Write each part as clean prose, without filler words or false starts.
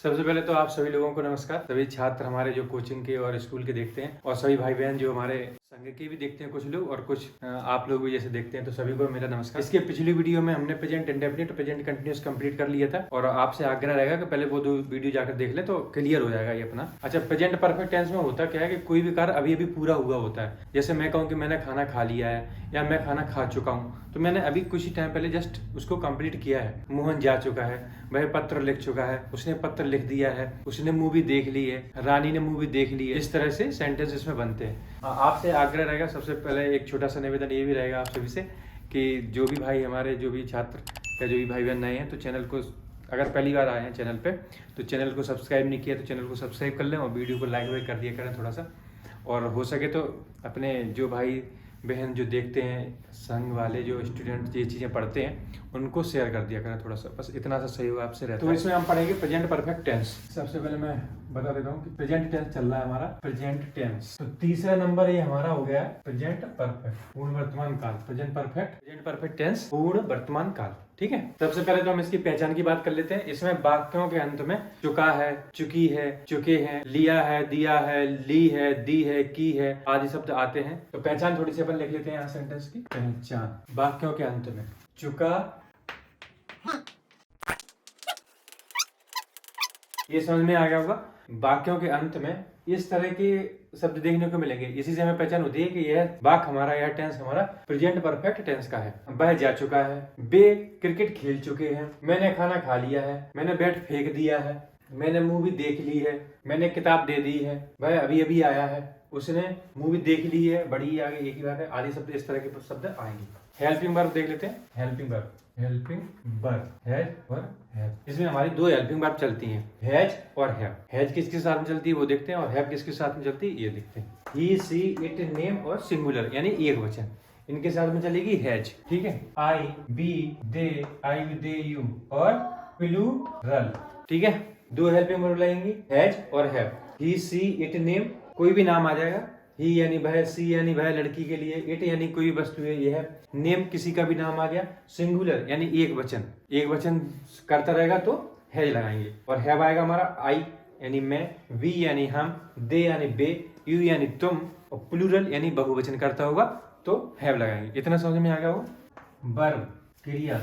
सबसे पहले तो आप सभी लोगों को नमस्कार। सभी छात्र हमारे जो कोचिंग के और स्कूल के देखते हैं और सभी भाई बहन जो हमारे संघ के भी देखते हैं कुछ लोग और कुछ आप लोग भी जैसे देखते हैं, तो सभी को मेरा नमस्कार। इसके पिछली वीडियो में हमने present indefinite present continuous complete कर लिया था और आपसे आग्रह रहेगा कि पहले वो दो वीडियो जाकर देख ले तो क्लियर हो जाएगा ये अपना। अच्छा, प्रेजेंट परफेक्ट टेंस में होता क्या है कि कोई भी कार्य अभी अभी पूरा हुआ होता है। जैसे मैं कहूँ कि मैंने खाना खा लिया है या मैं खाना खा चुका हूँ, तो मैंने अभी कुछ ही टाइम पहले जस्ट उसको कंप्लीट किया है। मोहन जा चुका है, वह पत्र लिख चुका है, उसने पत्र लिख दिया है, उसने मूवी देख ली है, रानी ने मूवी देख ली है। इस तरह से सेंटेंस इसमें बनते हैं। आपसे आग्रह रहेगा, सबसे पहले एक छोटा सा निवेदन ये भी रहेगा आप सभी से कि जो भी भाई हमारे जो भी छात्र या जो भी भाई बहन नए हैं, तो चैनल को अगर पहली बार आए हैं चैनल पे तो चैनल को सब्सक्राइब नहीं किया तो चैनल को सब्सक्राइब कर लें और वीडियो को लाइक वाइक कर दिया करें थोड़ा सा। और हो सके तो अपने जो भाई बहन जो देखते हैं, संघ वाले जो स्टूडेंट ये चीज़ें पढ़ते हैं, उनको शेयर कर दिया करें थोड़ा सा। बस इतना सा सहयोग आपसे रहता है। तो इसमें हम पढ़ेंगे प्रेजेंट परफेक्ट टेंस। सबसे पहले मैं बता देता हूँ कि प्रेजेंट टेंस चल रहा है हमारा प्रेजेंट टेंस। तो तीसरा नंबर ये हमारा हो गया है प्रेजेंट परफेक्ट पूर्ण वर्तमान काल। प्रेजेंट परफेक्ट टेंस पूर्ण वर्तमान काल। ठीक है, सबसे पहले तो हम इसकी पहचान की बात कर लेते हैं। इसमें वाक्यों के अंत में चुका है, चुकी है, चुके हैं, लिया है, दिया है, ली है, दी है, की है आदि शब्द आते हैं। तो पहचान थोड़ी सी अपन लिख लेते हैं यहाँ सेंटेंस की। पहचान वाक्यों के अंत में चुका, ये समझ में आ गया होगा। वाक्यों के अंत में इस तरह के शब्द देखने को मिलेंगे। इसी से हमें पहचान होती है कि यह वाक्य हमारा, यह टेंस हमारा प्रेजेंट परफेक्ट टेंस का है। वह जा चुका है, वे क्रिकेट खेल चुके हैं, मैंने खाना खा लिया है, मैंने बैट फेंक दिया है, मैंने मूवी देख ली है, मैंने किताब दे दी है, वह अभी अभी आया है, उसने मूवी देख ली है, बड़ी आगे एक ही बात है, आदि शब्द इस तरह के शब्द आएंगे। हेल्पिंग वर्ब देख लेते हैं। हेल्पिंग वर्ब हैज और हैव। इसमें हमारी दो हेल्पिंग वर्ब चलती हैं, हैज और हैव। हैज किसके साथ में चलती है वो देखते हैं और हैव किसके साथ में चलती है ये देखते हैं। ही, सी, इट, नेम और सिंगुलर यानी एक वचन, इनके साथ में चलेगी हैज। ठीक है, I, we, they, I, they, you और प्लूरल। ठीक है, दो हेल्पिंग वर्ब लगेंगी, हैज और have. He, she, it, name, कोई भी नाम आ जाएगा। ही यानी वह, सी यानी वह लड़की के लिए, इट यानी कोई वस्तु है यह, नेम किसी का भी नाम आ गया, सिंगुलर यानी एक वचन, एक वचन करता रहेगा तो हैज लगाएंगे। और हैव आएगा हमारा आई यानी मैं, वी यानी हम, दे यानी बे, यू यानी तुम और प्लूरल यानी बहुवचन करता होगा तो हैव लगाएंगे। इतना समझ में आ गया हो। वर्ब क्रिया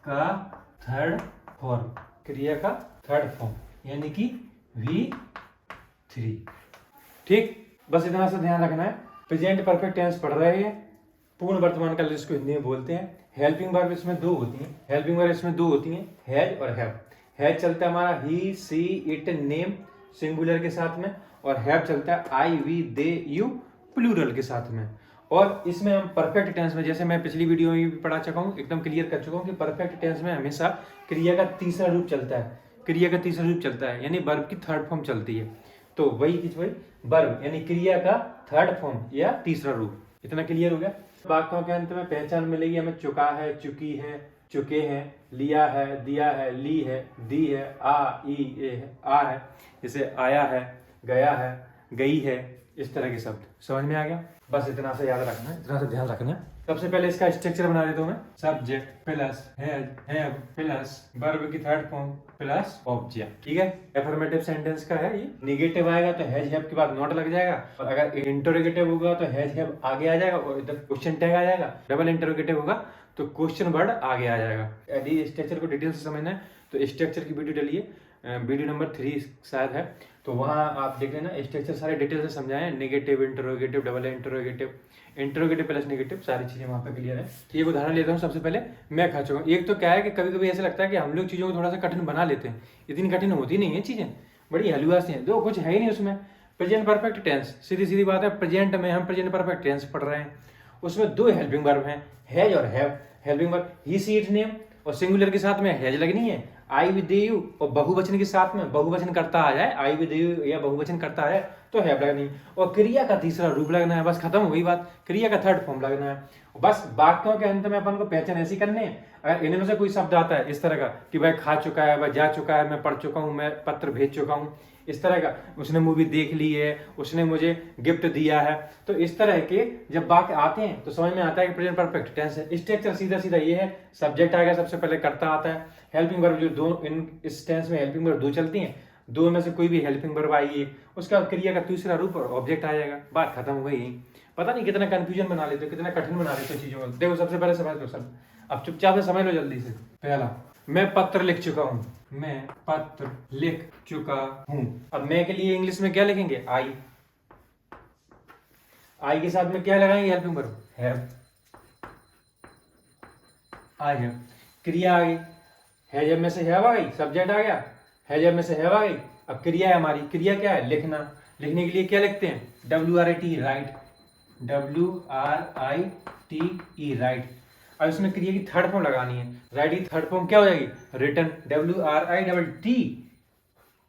का थर्ड फॉर्म, क्रिया का थर्ड फॉर्म यानी कि V3। ठीक, बस इतना सा ध्यान रखना है। प्रेजेंट परफेक्ट टेंस पढ़ रहे हैं, पूर्ण वर्तमान काल जिसको हिंदी में बोलते हैं। हेल्पिंग वर्ब इसमें दो होती हैं, हेल्पिंग वर्ब इसमें दो होती हैं, हैज और हैव। हैज चलता है हमारा ही, सी, इट, नेम सिंगुलर के साथ में और हैव चलता है आई, वी, दे, यू प्लूरल के साथ में। और इसमें हम परफेक्ट टेंस में, जैसे मैं पिछली वीडियो में भी पढ़ा चुका हूँ, एकदम क्लियर कर चुका हूँ कि परफेक्ट टेंस में हमेशा क्रिया का तीसरा रूप चलता है, क्रिया का तीसरा रूप चलता है यानी वर्ब की थर्ड फॉर्म चलती है। तो वही वर्ब यानी क्रिया का थर्ड फॉर्म या तीसरा रूप। इतना क्लियर हो गया। वाक्यों के अंत में पहचान मिलेगी हमें चुका है, चुकी है, चुके हैं, लिया है, दिया है, ली है, दी है, आ, ई, ए है, आ है, जैसे आया है, गया है, गई है, इस तरह के शब्द। समझ में आ गया। बस इतना सा याद रखना है, इतना सा ध्यान रखना है। सबसे पहले इसका स्ट्रक्चर बना देता हूं मैं। Subject plus has, have plus verb की थर्ड फॉर्म प्लस ऑब्जेक्ट। ठीक है, एफर्मेटिव सेंटेंस का है ये। निगेटिव आएगा तो हैज हैव के बाद नॉट लग जाएगा और अगर इंटरोगेटिव होगा तो हैज हैव आगे आ जाएगा और इधर क्वेश्चन टैग आ जाएगा। डबल इंटरोगेटिव होगा तो क्वेश्चन वर्ड आगे आ जाएगा। यदि स्ट्रक्चर को डिटेल से समझना है तो स्ट्रक्चर की वीडियो डालिए, वीडियो नंबर 3 शायद है, तो वहाँ आप देख लेना। स्ट्रक्चर सारे डिटेल से समझाए, negative, interrogative, double interrogative, interrogative plus negative, सारी चीजें वहाँ पे क्लियर है। एक उदाहरण लेता हूँ। सबसे पहले मैं खा चुका हूँ। एक तो क्या है कि कभी कभी ऐसा लगता है कि हम लोग चीज़ों को थोड़ा सा कठिन बना लेते हैं, इतनी कठिन होती नहीं है चीज़ें, बड़ी हलवा सी हैं, दो कुछ है ही नहीं उसमें। प्रेजेंट परफेक्ट टेंस, सीधी सीधी बात है, प्रेजेंट में हम प्रेजेंट परफेक्ट टेंस पढ़ रहे हैं, उसमें दो हेल्पिंग वर्ब हैं, हैज और have. Helping verb he, she, it, name और सिंगुलर के साथ में हैज लगनी है, आई, वी, दे, यू और बहुवचन के साथ में बहुवचन करता आ जाए, आई, वी, दे, यू या बहुवचन करता आ जाए तो हैव लगनी और क्रिया का तीसरा रूप लगना है। बस खत्म हो गई बात, क्रिया का थर्ड फॉर्म लगना है। बस वाक्यों के अंत में अपन को पहचान ऐसी करनी है। अगर इनमें से कोई शब्द आता है इस तरह का कि भाई खा चुका है, वह जा चुका है, मैं पढ़ चुका हूँ, मैं पत्र भेज चुका हूँ, इस तरह का, उसने मूवी देख ली है, उसने मुझे गिफ्ट दिया है, तो इस तरह के जब वाक्य आते हैं तो समझ में आता है कि प्रेजेंट परफेक्ट टेंस है। स्ट्रक्चर सीधा सीधा ये है, सब्जेक्ट आएगा सबसे पहले, करता आता है, हेल्पिंग वर्ब जो दो, इन इस टेंस में हेल्पिंग वर्ब दो चलती हैं, दो में से कोई भी हेल्पिंग वर्ब आई है, उसका क्रिया का तीसरा रूप और ऑब्जेक्ट आ जाएगा, बात खत्म हो गई। पता नहीं कितना कंफ्यूजन बना लेते हो, कितना कठिन बना लेते हो चीजों को। देखो सबसे पहले समझ लो सब, अब चुपचाप से समझ लो जल्दी से। पहला, मैं पत्र लिख चुका हूँ, मैं पत्र लिख चुका हूँ। अब मैं के लिए इंग्लिश में क्या लिखेंगे, आई। आई के साथ में क्या लगाएंगे, helping verb, have. I have, क्रिया आ गई, है जब में से हैव आ गई, सब्जेक्ट आ गया, है जब में से हैव आ गई। अब क्रिया है हमारी, क्रिया क्या है, लिखना। लिखने के लिए क्या लिखते हैं, WRIT, राइट, WRITE, राइट। अब इसमें क्रिया की थर्ड फॉर्म लगानी है, राइट की थर्ड फॉर्म क्या हो जाएगी, रिटन,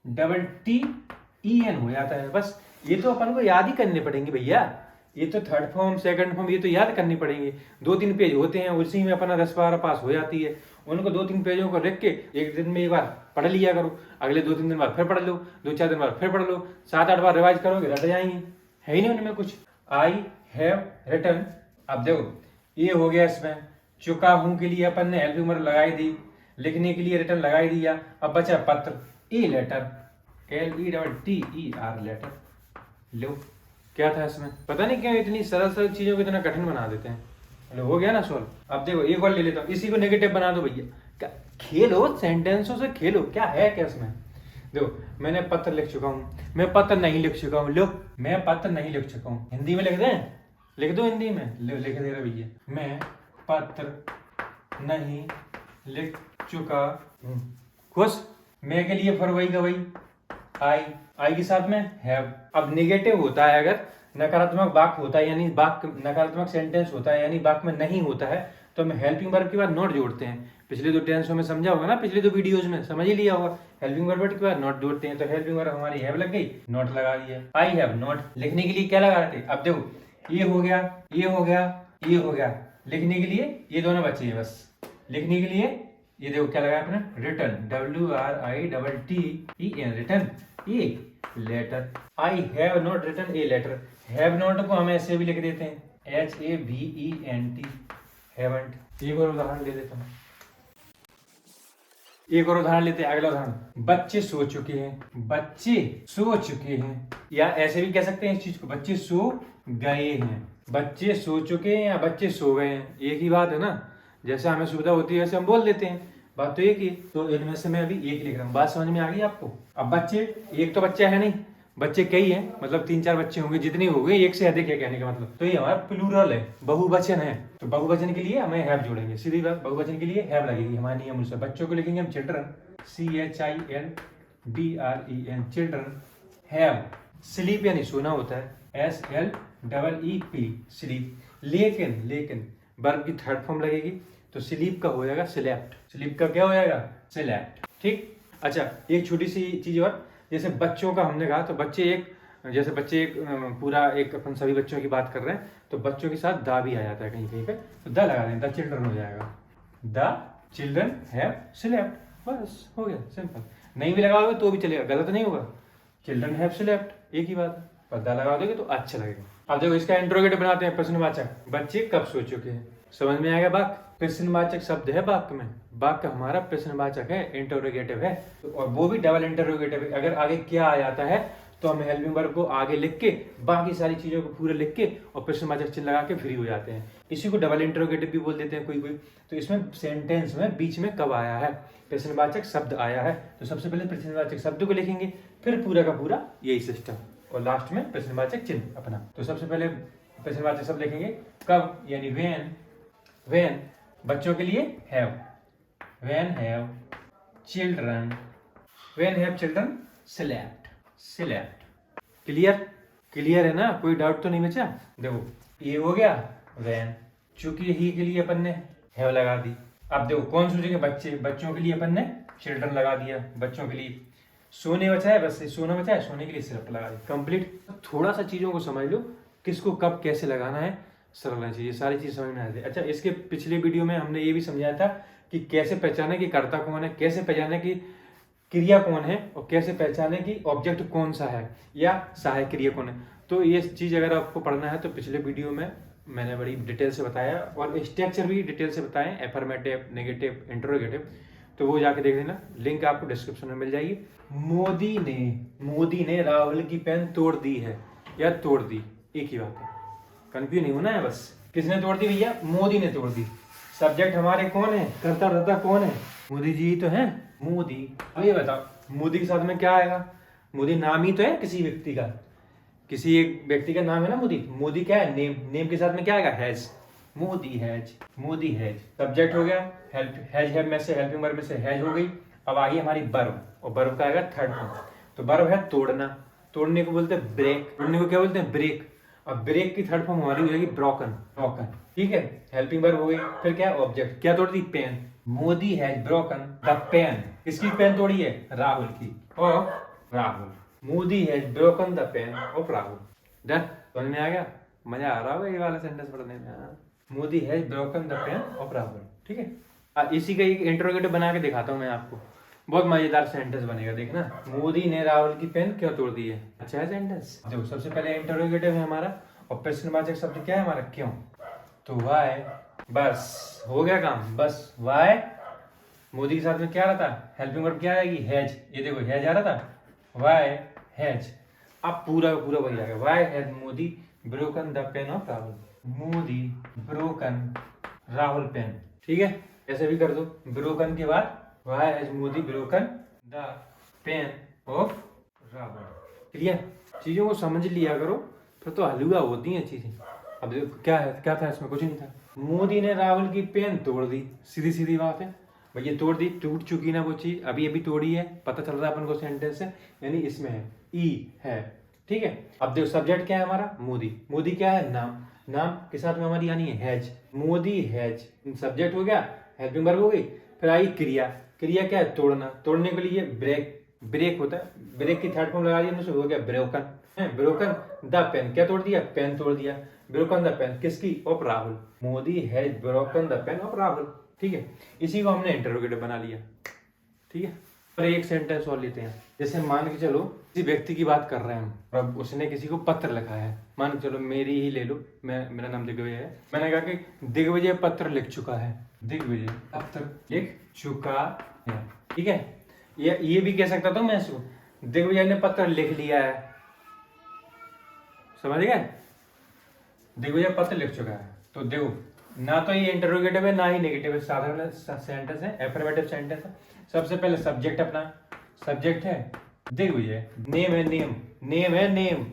WRITTEN हो जाता है। बस ये तो अपन को याद ही करने पड़ेंगे भैया, ये तो थर्ड फॉर्म सेकंड फॉर्म ये तो याद करनी पड़ेंगे। 2-3 पेज होते हैं, उसी में अपना 10-12 पास हो जाती है। उनको 2-3 पेजों को लिख के एक दिन में एक बार पढ़ लिया करो, अगले 2-3 दिन बाद फिर पढ़ लो, 2-4 दिन बाद फिर पढ़ लो, 7-8 बार रिवाइज करोगे रट जाएंगी, है ही नहीं उनमें कुछ। आई हैव रिटन, अब देखो ये हो गया, इसमें चुका हूं के लिए अपन ने हेल्पिंग वर्ब लगाई दी, लिखने के लिए रिटन लगाई दिया। अब बचा पत्र, ए लेटर, LETTER, लेटर। लो क्या था इसमें, पता नहीं क्यों इतनी सरल सरल चीजों को इतना कठिन बना देते हैं। लो हो गया ना सॉल्व। अब देखो एक और ले लेता हूँ, इसी को नेगेटिव बना दो भैया, खेलो सेंटेंसों से, खेलो क्या है क्या इसमें। देखो मैंने पत्र लिख चुका हूँ, मैं पत्र नहीं लिख चुका हूँ। लो मैं पत्र नहीं लिख चुका हूँ, हिंदी में लिख दें, लिख दो हिंदी में, लिख दे रहा भैया, मैं पत्र नहीं लिख चुका हूँ। खुश, मैं के लिए फिर वही का वही, आई के साथ में हैव। अब नेगेटिव होता है, अगर नकारात्मक वाक्य होता है, यानी वाक्य नकारात्मक सेंटेंस होता है, यानी वाक्य में नहीं होता है, तो हम हेल्पिंग वर्ब के बाद नॉट जोड़ते हैं। पिछले 2 टेंसों में समझा होगा ना, पिछले 2 वीडियोज में समझ ही लिया होगा, हेल्पिंग वर्ब के बाद नॉट जोड़ते हैं। तो हेल्पिंग वर्ब हमारी हैव लग गई, नॉट लगा दिया, आई हैव नॉट। लिखने के लिए क्या लगा रहे थे, अब देखो ये हो गया, ये हो गया, ये हो गया। लिखने के लिए ये दोनों बचे हैं बस। लिखने के लिए ये देखो क्या लगाया आपने, return, WRITTEN, return, a letter. I have not written a letter. Have not को हम ऐसे भी लिख देते हैं, HAVENT, हैवंट। एक और उदाहरण ले लेता हूँ, एक और उदाहरण लेते हैं, अगला उदाहरण, बच्चे सो चुके हैं, बच्चे सो चुके हैं, या ऐसे भी कह सकते हैं इस चीज को, बच्चे सो गए हैं। बच्चे सो चुके हैं या बच्चे सो गए हैं, एक ही बात है ना, जैसे हमें सुविधा होती है वैसे हम बोल देते हैं, बात तो एक ही। तो इनमें से मैं अभी एक लिख रहा हूँ, बात समझ में आ गई आपको। अब बच्चे, एक तो बच्चा है नहीं, बच्चे कई हैं, मतलब 3-4 बच्चे होंगे, जितने हो गए एक से अधिक है कहने का मतलब। तो ये हमारा प्लूरल है, बहुवचन है, तो बहुवचन के लिए हमें हैव जोड़ेंगे, सीधी बात, बहुवचन के लिए हैव लगेगी हमारे नियम अनुसार। बच्चों को लिखेंगे हम children, CHILDREN, children. Have, sleep यानी सोना होता है, SLEEP, स्लीप। लेकिन वर्ब की थर्ड फॉर्म लगेगी, तो स्लीप का हो जाएगा स्लेप्ट। स्लीप का क्या हो जाएगा, स्लेप्ट, ठीक। अच्छा एक छोटी सी चीज और, जैसे बच्चों का हमने कहा, तो बच्चे एक, जैसे बच्चे एक पूरा एक, अपन सभी बच्चों की बात कर रहे हैं, तो बच्चों के साथ दा भी आ जाता है कहीं कहीं पे, तो द लगा दें, द चिल्ड्रन हो जाएगा, द चिल्ड्रन हैव स्लेप्ट, बस हो गया सिंपल। नहीं भी लगाओगे तो भी चलेगा, गलत नहीं होगा, चिल्ड्रन हैव स्लेप्ट, एक ही बात है, पर द लगा दोगे तो अच्छा लगेगा। अब देखो इसका इंट्रोगेटिव बनाते हैं, प्रश्नवाचक, बच्चे कब सो चुके हैं, समझ में आएगा। वाक्य प्रश्नवाचक शब्द है वाक्य में, वाक्य हमारा प्रश्नवाचक है, इंटरोगेटिव है, और वो भी डबल इंटरोगेटिव है। अगर आगे क्या आ जाता है तो हम हेल्पिंग वर्ब को आगे लिख के, बाकी सारी चीजों को पूरे लिख के और प्रश्नवाचक चिन्ह लगा के फ्री हो जाते हैं। इसी को डबल इंटरोगेटिव भी बोल देते हैं कोई कोई। तो इसमें सेंटेंस में बीच में कब आया है, प्रश्नवाचक शब्द आया है, तो सबसे पहले प्रश्नवाचक शब्द को लिखेंगे, फिर पूरा का पूरा यही सिस्टम, और लास्ट में प्रश्नवाचक चिन्ह अपना। तो सबसे पहले प्रश्नवाचक शब्द लिखेंगे, कब यानी when, बच्चों के लिए have, when have children slept। Clear है ना, कोई डाउट तो नहीं बचा। देखो ये हो गया when, चूंकि ही के लिए अपन ने have लगा दी। अब देखो कौन सोचेंगे, बच्चे, बच्चों के लिए अपन ने children लगा दिया, बच्चों के लिए। सोने बचा है, बस सोना बचा है, सोने के लिए सिर्फ लगा दी, कंप्लीट। थोड़ा सा चीजों को समझ लो, किसको कब कैसे लगाना है, सरल रहना चाहिए, सारी चीज समझ में आ जाती है। अच्छा इसके पिछले वीडियो में हमने ये भी समझाया था कि कैसे पहचाने कि कर्ता कौन है, कैसे पहचाने कि क्रिया कौन है, और कैसे पहचाने कि ऑब्जेक्ट कौन सा है या सहायक क्रिया कौन है। तो ये चीज अगर आपको पढ़ना है तो पिछले वीडियो में मैंने बड़ी डिटेल से बताया, और स्ट्रक्चर भी डिटेल से बताए, एफर्मेटिव, नेगेटिव, इंटरोगेटिव। तो वो जाके देख लेना, लिंक आपको डिस्क्रिप्शन में मिल जाएगी। मोदी ने राहुल की पेन तोड़ दी है या तोड़ दी, एक ही बात है, कंफ्यूज नहीं होना है बस। किसने तोड़ दी भैया? मोदी ने तोड़ दी। सब्जेक्ट हमारे कौन है, करता रहता कौन है? मोदी जी तो है, मोदी। अब ये बताओ मोदी के साथ में क्या आएगा? मोदी नाम ही तो है किसी व्यक्ति का, किसी एक व्यक्ति का नाम है ना मोदी। मोदी क्या है? नेम। नेम के साथ में क्या आएगा? Has. Modi has, Modi has. Subject हो गया, हेल्प हैज है में से, हेल्पिंग वर्ब में से हैज हो गई। अब आ गई हमारी वर्ब, और वर्ब का आएगा थर्ड फॉर्म। तो वर्ब है तोड़ना, तोड़ने को बोलते हैं ब्रेक, तोड़ने को क्या बोलते हैं? ब्रेक। अब ब्रेक की थर्ड फॉर्म हमारी हो जाएगी ब्रोकन, ब्रोकन। ठीक है, हेल्पिंग वर्ब हो गई। फिर क्या? ऑब्जेक्ट। क्या तोड़ दी? Pen. Modi has broken the pen. किसकी पेन तोड़ी है? राहुल की, और Rahul. Modi has broken the pen of Rahul. Done? समझ में आ गया? मजा आ रहा होगा ये वाला सेंटेंस पढ़ने में। Modi has broken the pen of Rahul. ठीक है, इसी का एक इंटरोगेटिव बना के दिखाता हूँ मैं आपको, बहुत मजेदार सेंटेंस बनेगा, देखना। मोदी ने राहुल की पेन क्यों तोड़ दी है? अच्छा है सेंटेंस। देखो, सबसे पहले इंटरोगेटिव है हमारा, और प्रश्नवाचक शब्द क्या है हमारा? क्यों। तो वाई, बस हो गया काम, बस वाई। मोदी के साथ में क्या रहता? हेल्पिंग वर्ब क्या आएगी? हैज। ये देखो हैज आ रहा था, वाई हैज। अब पूरा पूरा वही आ गया, why has Modi broken the pen of Rahul. Modi broken Rahul pen. ठीक है, ऐसे भी कर दो। ब्रोकन के बाद why has Modi broken the pen of Rahul. Clear? चीजों को समझ लिया करो, फिर तो हलवा होती हैं चीजें। अब देखो क्या है, क्या था इसमें? कुछ नहीं था। मोदी ने राहुल की पेन तोड़ दी, सीधी सीधी बात है भैया, तोड़ दी, टूट चुकी ना वो चीज, अभी अभी तोड़ी है, पता चल रहा है अपन को सेंटेंस से, यानी इसमें है, ई है। ठीक है, अब देखो सब्जेक्ट क्या है हमारा? मोदी। मोदी क्या है? नाम। नाम के साथ में हमारी आनी है हैज। मोदी हैज, सब्जेक्ट हो गया, हेल्पिंग वर्ब हो गई। फिर आई क्रिया। क्रिया क्या है? तोड़ना। तोड़ने के लिए ब्रेक, ब्रेक होता है, ब्रेक की थर्ड फॉर्म लगा दिया, हो गया ब्रोकन। ब्रोकन द पेन, क्या तोड़ दिया? पेन तोड़ दिया। ब्रोकन द पेन किसकी? Of Rahul. Modi has broken the pen of Rahul. ठीक है, इसी को हमने इंटरोगेटिव बना लिया। ठीक है, और एक सेंटेंस और लेते हैं। जैसे मान के चलो किसी व्यक्ति की बात कर रहे हैं हम, और अब उसने किसी को पत्र लिखा है। मान के चलो मेरी ही ले लो, मेरा नाम दिग्विजय है। मैंने कहा कि दिग्विजय पत्र लिख चुका है, दिग्विजय पत्र लिख चुका है। ठीक है, ये भी कह सकता था मैं इसको, दिग्विजय ने पत्र लिख लिया है। समझ गए? दिग्विजय पत्र लिख चुका है। तो देखो, ना तो ये इंटरोगेटिव है ना ही नेगेटिव है, साधारण सेंटेंस है, एफर्मेटिव सेंटेंस है। सबसे पहले सब्जेक्ट अपना, सब्जेक्ट है दिग्विजय। नेम है, नेम। नेम है, नेम।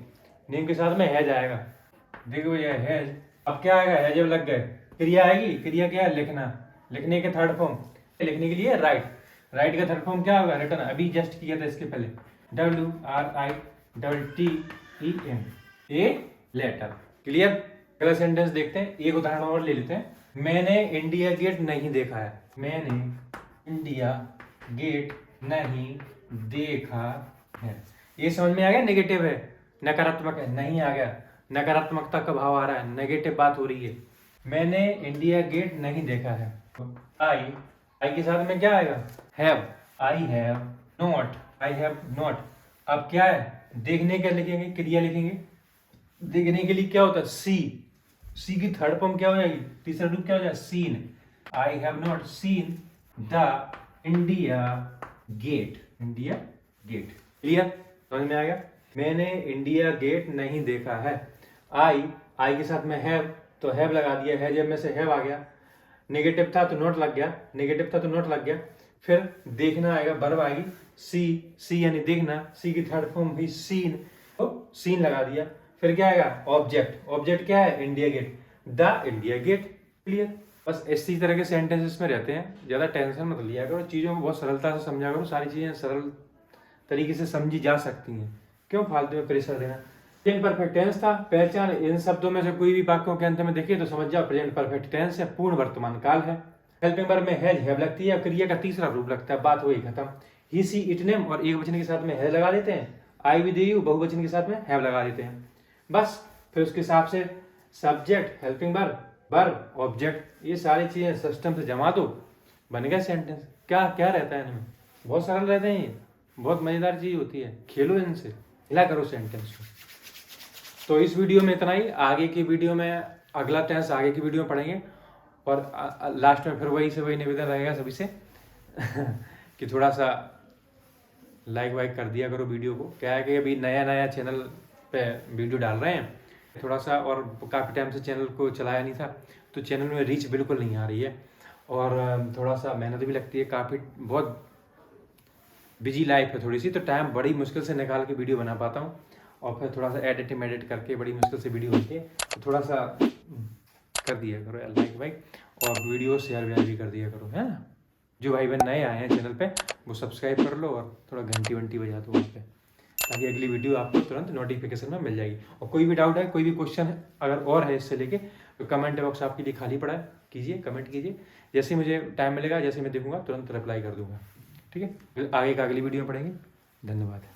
नेम के साथ में हैज आएगा, दिग्विजय हैज। अब क्या आएगा? हैज जब लग गए, क्रिया आएगी। क्रिया क्या है? लिखना। लिखने के थर्ड फॉर्म, लिखने के लिए राइट। राइट का थर्ड फॉर्म क्या होगा? रिटर्न। अभी जस्ट किया था इसके पहले, WRITTEN, ए लेटर। क्लियर? अगला सेंटेंस देखते हैं, एक उदाहरण और ले लेते हैं। मैंने इंडिया गेट नहीं देखा है। मैंने इंडिया गेट नहीं देखा है। ये समझ में आ गया? नेगेटिव है, नकारात्मक है, नहीं आ गया, नकारात्मकता का भाव आ रहा है, नेगेटिव बात हो रही है। मैंने इंडिया गेट नहीं देखा है। आई के साथ में क्या आएगा? Have. I have not, I have not. अब क्या है? देखने का लिखेंगे, क्रिया लिखेंगे। देखने के लिए क्या होता है? सी। सी की थर्ड फॉर्म क्या हो जाएगी? तीसरा रूप क्या हो जाएगा? Seen. I have not seen the India Gate. India Gate. Clear? समझ में आ गया? मैंने इंडिया गेट नहीं देखा है। आई के साथ में हैव, तो हैव लगा दिया, है जब में से हैव आ गया। नेगेटिव था तो नॉट लग गया, नेगेटिव था तो नॉट लग गया। फिर देखना आएगा, वर्ब आएगी सी। सी यानी देखना, सी की थर्ड फॉर्म भी सीन, तो सीन लगा दिया। फिर क्या आएगा? ऑब्जेक्ट। ऑब्जेक्ट क्या है? India Gate, the India Gate. Clear? बस इसी तरह के सेंटेंसेस में रहते हैं, ज्यादा टेंशन मत लिया करो, चीजों को बहुत सरलता से समझा करो। सारी चीजें सरल तरीके से समझी जा सकती हैं, क्यों फालतू में प्रेशर देना। प्रेजेंट परफेक्ट टेंस था, पहचान इन शब्दों में से कोई भी वाक्यों के अंत में देखिए तो समझ जाओ प्रेजेंट परफेक्ट टेंस है, पूर्ण वर्तमान काल है। हेल्पिंग वर्ब में हैज हैव लगती है, क्रिया का तीसरा रूप लगता है, बात हुई खत्म। ही सी इट नेम, और एक वचन के साथ में हैज लगा देते हैं। आई विद यू बहुवचन के साथ में हैव लगा देते हैं, बस। फिर उसके हिसाब से subject, helping verb, verb, object, ये सारी चीजें सिस्टम से जमा दो, बन गया सेंटेंस। क्या क्या रहता है इनमें? बहुत सरल रहते हैं ये, बहुत मजेदार चीज होती है, खेलो इनसे, हिला करो सेंटेंस को। तो इस वीडियो में इतना ही। आगे की वीडियो में अगला टेंस आगे की वीडियो में पढ़ेंगे, और लास्ट में फिर वही से वही निवेदन रहेगा सभी से, कि थोड़ा सा लाइक वाइक कर दिया करो वीडियो को। क्या है कि अभी नया नया चैनल पे वीडियो डाल रहे हैं थोड़ा सा, और काफ़ी टाइम से चैनल को चलाया नहीं था, तो चैनल में रीच बिल्कुल नहीं आ रही है, और थोड़ा सा मेहनत भी लगती है, काफ़ी बहुत बिजी लाइफ है थोड़ी सी, तो टाइम बड़ी मुश्किल से निकाल के वीडियो बना पाता हूँ, और फिर थोड़ा सा एडिट करके बड़ी मुश्किल से वीडियो होती है, तो थोड़ा सा कर दिया करो यार लाइक वाइक, और वीडियो शेयर वेयर भी कर दिया करो, है ना। जो भाई बहन नए आए हैं चैनल पे वो सब्सक्राइब कर लो, और थोड़ा घंटी वंटी बजा दो वहाँ पे, ताकि अगली वीडियो आपको तुरंत नोटिफिकेशन में मिल जाएगी। और कोई भी डाउट है, कोई भी क्वेश्चन है अगर और है इससे लेके, तो कमेंट बॉक्स आपके लिए खाली पड़ा है, कीजिए, कमेंट कीजिए, जैसे मुझे टाइम मिलेगा, जैसे मैं देखूंगा तुरंत रिप्लाई कर दूंगा, ठीक है। आगे का अगली वीडियो में पढ़ेंगे। धन्यवाद।